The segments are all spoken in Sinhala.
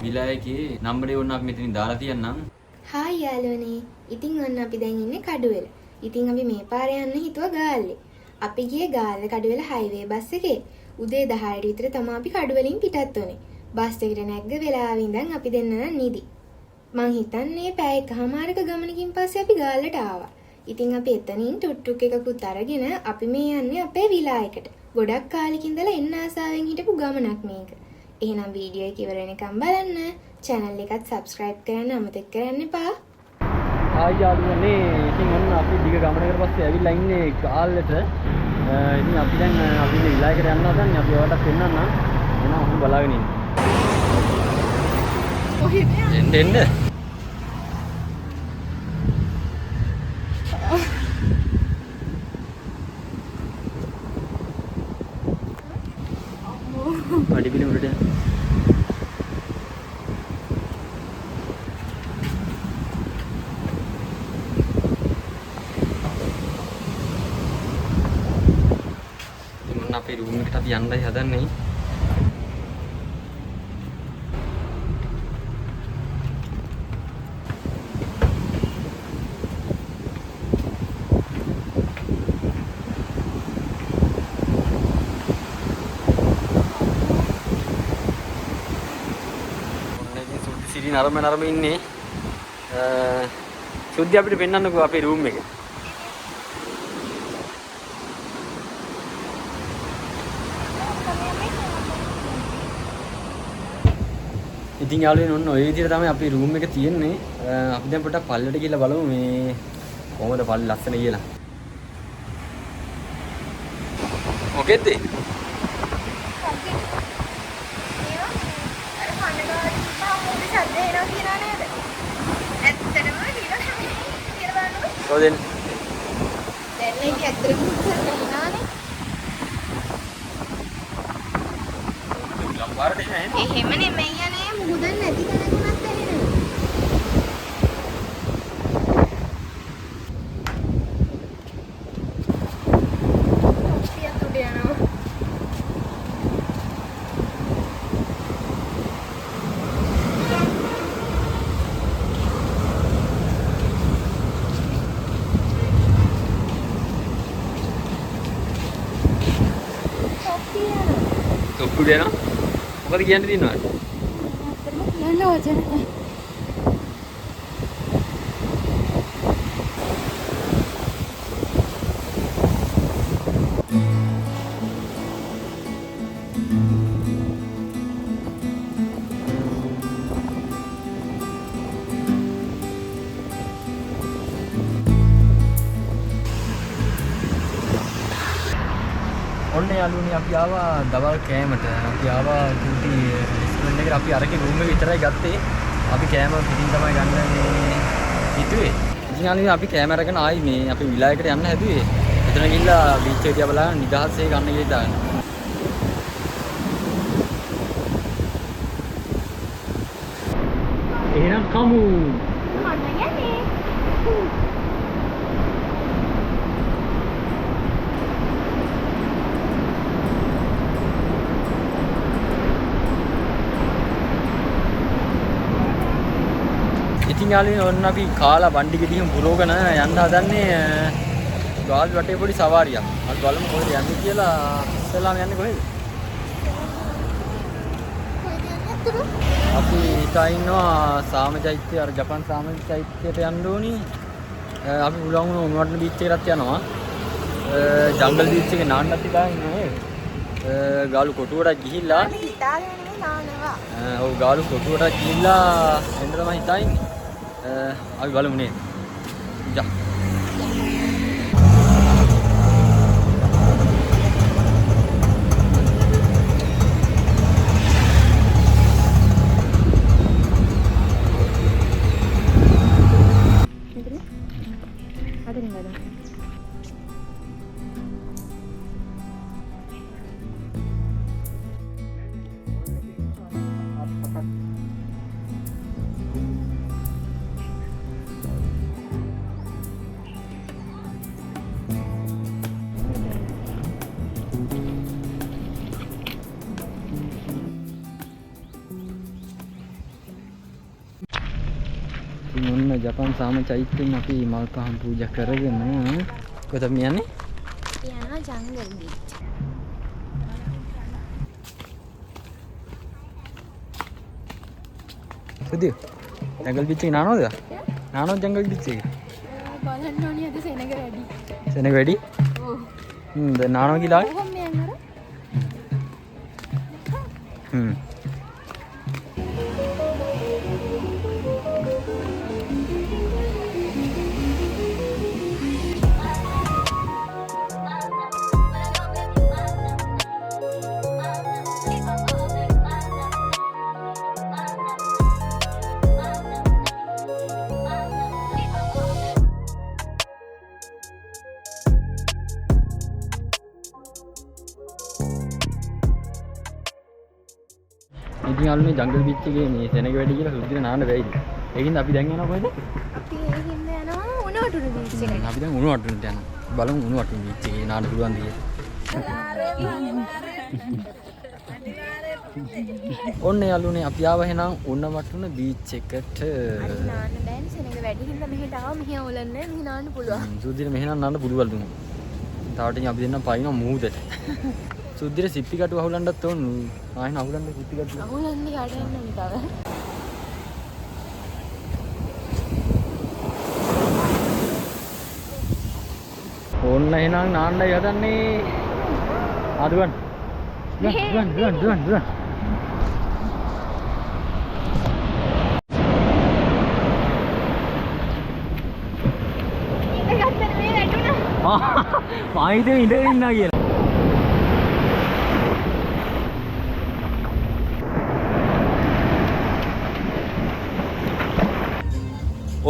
විලායකේ නම්බරේ වුණා අපි මෙතනින් දාලා තියන්නම්. හායි යාළුවනේ. ඉතින් ඔන්න අපි දැන් ඉන්නේ කඩුවෙල. ඉතින් අපි මේ පාරේ යන්න හිතුවා ගාල්ලේ. අපි ගියේ ගාල්ල කඩුවෙල හයිවේ බස් එකේ. උදේ 10ට විතර තමයි අපි කඩුවෙලින් පිටත් වුනේ. බස් එකට නැග්ග වෙලාවෙ ඉඳන් අපි දෙන්න නම් නිදි. මං හිතන්නේ පැය එකමාරක ගමනකින් පස්සේ අපි ගාල්ලට ආවා. ඉතින් අපි එතනින් ටුක් එකකුත් අරගෙන අපි මේ යන්නේ අපේ විලායකට. ගොඩක් කාලෙක ඉඳලා එන්න ආසාවෙන් හිටපු ගමනක් මේක. එහෙනම් වීඩියෝ එක ඉවර වෙනකම් බලන්න. channel එකත් subscribe කරන්න අමතක කරන්න එපා. ආයි යාළුවනේ ඉතින් ඔන්න අපි දිග ගමනකට පස්සේ ඇවිල්ලා ඉන්නේ ගාල්ලට. ඉතින් අපි දැන් අපි මේ විලායකට යන්න හදන්නේ. අපි ඔයාලට පෙන්නන්නම්. එහෙනම් ඔහොම බලාගෙන ඉන්න. කොහෙද එන්න? අඩි පිළිමකට යන්න. ඉතින් අපේ රූම් එකට අපි යන්නයි හදන්නේ. සිරි නරම ඉන්නේ. සුද්ධි අපිට පෙන්නන්නකෝ අපේ රූම් එක. ඉතින් යාළුවනේ ඔන්න ඔය විදිහට තමයි අපේ රූම් එක තියෙන්නේ. අපි දැන් පොඩ්ඩක් පල්ලට ගිහලා බලමු මේ කොහොමද පල්ල ලස්සන කියලා. මොකෙද්ද? කොහෙන්ද? දැන් මේක ඇත්තටම කරගෙනානේ. ලම්බාරට එන්නේ. එහෙම නෙමෙයි යන්නේ මුහුදන් නැති තැනකුණත් ඇහෙනවා. පියතුඩ යනවා. තොප්පුට යනවා. මොකද කියන්න තියෙනවද? කියන්න වචන නැහැ. ඔන්න යාළුවනේ අපි ආවා දවල් කෑමට. අපි ආවා කුටි රෙස්ටුරන්ට් එකට. අපි අරගේ රූම් එක විතරයි ගත්තේ. අපි කෑම පිටින් තමයි ගන්න මේ හිතුවේ. ඉතින් යාළුවනේ අපි කෑම අරගෙන ආයි මේ අපි විලායකට යන්න හැදුවේ. එතන ගිහිල්ලා බීච් එක දිහා බලලා නිදහසේ ගන්න කියලා දාන්න. එහෙනම් කමු. ඉතින් යාළුවනේ ඔන්න අපි කාලා වණ්ඩි ගෙඩියම පුරවගෙන යන්න හදන්නේ ගාල් වටේ පොඩි සවාරියක්. අපි බලමු කොහෙද යන්නේ කියලා. ඉස්සෙල්ලාම යන්නේ කොහෙද? අපි හිතා ඉන්නවා සාම චෛත්‍ය අර ජපන් සාම චෛත්‍යයට යන්න ඕනි. අපි පුළුවන් වුණා උණුවටන බීච් එකටත් යනවා. ජංගල් බීච් එකේ නාන්නත් ඉඳලා ඉන්නේ. ගාලු කොටුවට ගිහිල්ලා හිතාගෙන නානවා. ඔව් ගාලු කොටුවට ගිහිල්ලා එන්න තමයි හිතා ඉන්නේ. අපි බලමු නේද? ජා. ඉතින් ඔන්න ජපන් සාම චෛත්‍යයෙන් අපි මල් පහන් පූජා කරගෙන කොතන යන්නේ? යනවා ජංගල් බීච්. සුදි ජංගල් බීච් එකේ නානවද? නානවද ජංගල් බීච් එකේ? බලන්න ඕනේ අද සෙනග වැඩි. සෙනග වැඩි? ඔව්. දැන් නානවා කියලා? කොහොම යන්නර? ඉතින් අල්ලුනේ ජංගල් බීච් එකේ මේ සෙනග වැඩි කියලා සුද්දින නාන්න බැයිද? ඒකින්ද අපි දැන් යනවා කොහෙද? අපි ඒ හින්දා යනවා උණුවටුරු බීච් එකට. අපි දැන් උණුවටුරුට යනවා. බලමු උණුවටුරු බීච් එකේ නාන්න පුළුවන් දියේ. ඔන්න යාළුවනේ අපි ආව එහෙනම් උණුවටුරු බීච් එකට. අර නාන්න බෑනේ සෙනග වැඩි හින්දා මෙහෙට ආව මෙහෙ අවුලන්නේ මෙහෙ නාන්න පුළුවන්. සුද්දින මෙහෙ නාන්න පුළුවන් දුන්නු. තාවටින් අපි දෙන්නම් පයින්නවා මූදට. සුද්දිර සිප්පි කටු අහුලන්නත් ඕන. ආයෙත් අහුලන්න සිප්පි කටු. අහුලන්නේ කඩන්න තව. ඕන්න එහෙනම් නාන්නයි හදන්නේ. ආදුවන්. දුවන්. ඉත ගත්තට මේ වැටුණා. පායිතේ ඉඳගෙන ඉන්නා කියලා.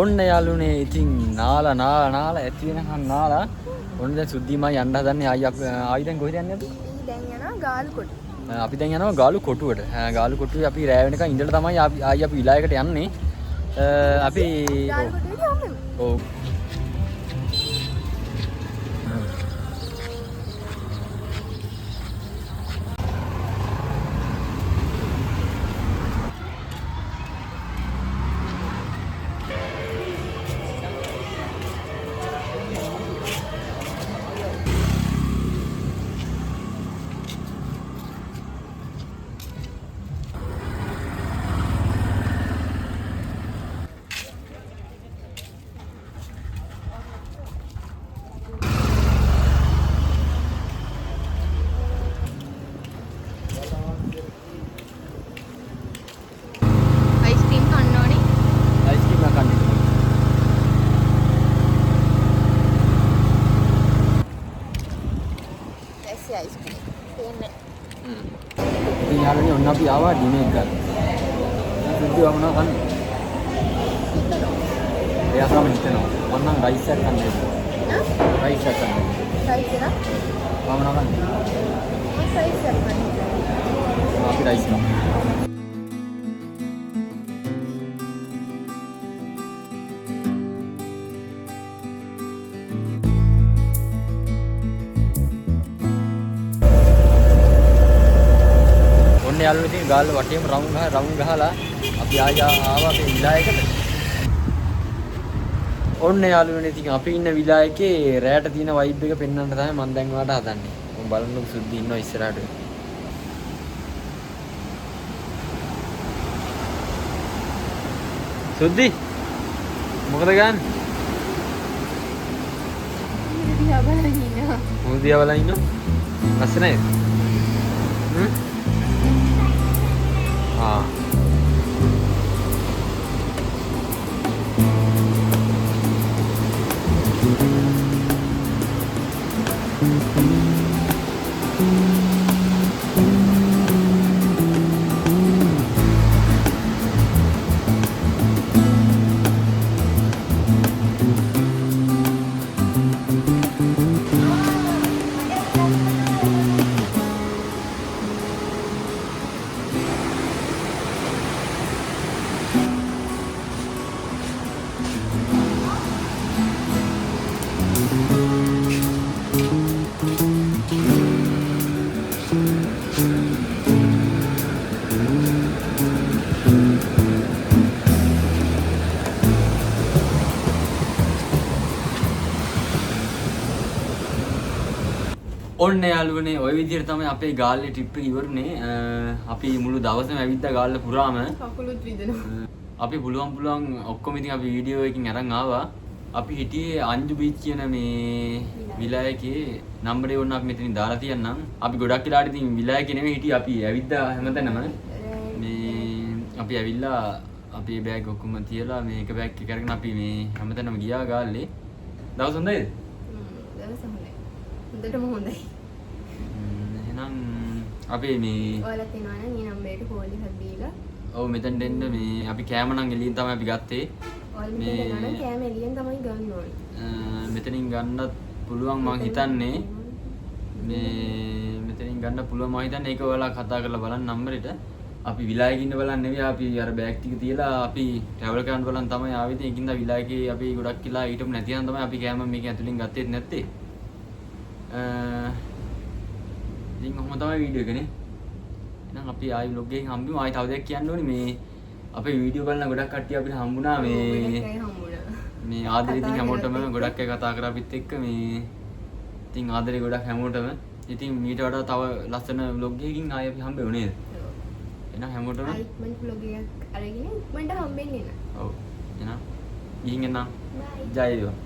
ඔන්න යාළුවනේ ඉතින් නාලා ඇති වෙනකන් නාලා ඔන්න දැන් සුද්ධිමයි යන්න හදන්නේ ආයි දැන් කොහෙද යන්නේ අපි? දැන් යනවා ගාලු කොටු. අපි දැන් යනවා ගාලු කොටුවට. ගාලු කොටුවේ අපි රෑ වෙනකන් ඉඳලා තමයි ආයි අපි විලායකට යන්නේ. අපි ගාලු කොටුවේදී හම්බෙමු. ඔව්. අයිස්ක්‍රීම් කන්න ඕනේ. අයිස්ක්‍රීම් එකක් කන්න. ඇස්සේ අයිස්ක්‍රීම්. තේන්නේ. ඉතින් යාළුවනේ ඔන්න අපි ආවා ඩිනර් එක ගන්න. සුද්ධි වමනා කන්න. එයා තමයි හිතනවා. මම නම් රයිස් එකක් කන්න ඕනේ. රයිස් එකක් කන්න. සයිස් එක. වමනා කන්න. සයිස් එක කන්න. අපි රයිස් කමු. ඔන්න යාළුවෝ ඉතින් ගාල්ල වටේම රවුම් ගහලා අපි ආවා අපේ විලායකට. ඔන්න යාළුවනේ ඉතින් අපි ඉන්න විලායකේ රැයට තියෙන වයිබ් එක පෙන්වන්න තමයි මම දැන් ඔයාලට හදන්නේ. මම බලන්නකො සුද්ධි ඉන්නවා ඉස්සරහට. සුද්ධි මොකද ගන්න? දිහා බලන් ඉන්නවා. මොහොතියා බලන් ඉන්නවා. ලස්සනයි. ආ. ඔන්න යාළුවනේ ඔය විදිහට තමයි අපේ ගාල්ලේ ට්‍රිප් එක ඉවරුනේ. අපි මුළු දවසම ඇවිත්තා ගාල්ල පුරාම. කකුලුත් විදෙනවා. අපි පුළුවන් ඔක්කොම ඉතින් අපි වීඩියෝ එකකින් අරන් ආවා. අපි හිටියේ අංජු බීච් කියන මේ විලායකේ නම්බරේ වුණ අපි මෙතනින් දාලා තියන්නම්. අපි ගොඩක් වෙලාට ඉතින් විලායකේ නෙමෙයි හිටියේ අපි ඇවිද්දා හැමතැනම. මේ අපි ඇවිල්ලා අපේ බෑග් ඔක්කොම තියලා මේ එක බෑග් එක අරගෙන අපි මේ හැමතැනම ගියා ගාල්ලේ. දවස් හොඳයිද? දවස් හොඳයි. හොඳටම හොඳයි. එහෙනම් අපේ මේ ඔයාලත් එනවා නම් මේ නම්බරේට කෝල් එකක් දීලා ඔව් මෙතෙන්ට එන්න මේ අපි කෑම නම් එළියෙන් තමයි අපි ගත්තේ. ඔයාලා මෙතන එනවා නම් කෑම එළියෙන් තමයි ගන්න ඕනේ. මෙතනින් ගන්නත් පුළුවන් මං හිතන්නේ. මේ මෙතනින් ගන්න පුළුවන් මං හිතන්නේ ඒක ඔයාලා කතා කරලා බලන්න නම්බරෙට. අපි විලායකේ ඉන්න බලන්න නෙවෙයි අපි අර බෑග් ටික තියලා අපි ට්‍රැවල් කරන්න බලන් තමයි ආවේ. ඉතින් ඒකින්ද විලායකේ අපි ගොඩක් කියලා ඊටම නැති නම් තමයි අපි කෑම මේක ඇතුලින් ගත්තේත් නැත්තේ. ඉතින් කොහොම තමයි වීඩියෝ එකනේ. එහෙනම් අපි ආයි vlog එකකින් හම්බෙමු. ආයි තව දෙයක් කියන්න ඕනේ මේ අපේ වීඩියෝ බලන ගොඩක් කට්ටිය අපිට හම්බුණා මේ ආදරේ ඉතින් හැමෝටම ගොඩක් අය කතා කරා අපිත් එක්ක මේ ඉතින් ආදරේ ගොඩක් හැමෝටම. ඉතින් මීට වඩා තව ලස්සන vlog එකකින් ආයි අපි හම්බෙමු නේද? එහෙනම් හැමෝටම ඉක්මනට vlog එකක් අරගෙන ඉක්මනට හම්බෙන්න එන්න. ඔව්. එහෙනම් ගිහින් එන්න. බයි. ජය වේවා.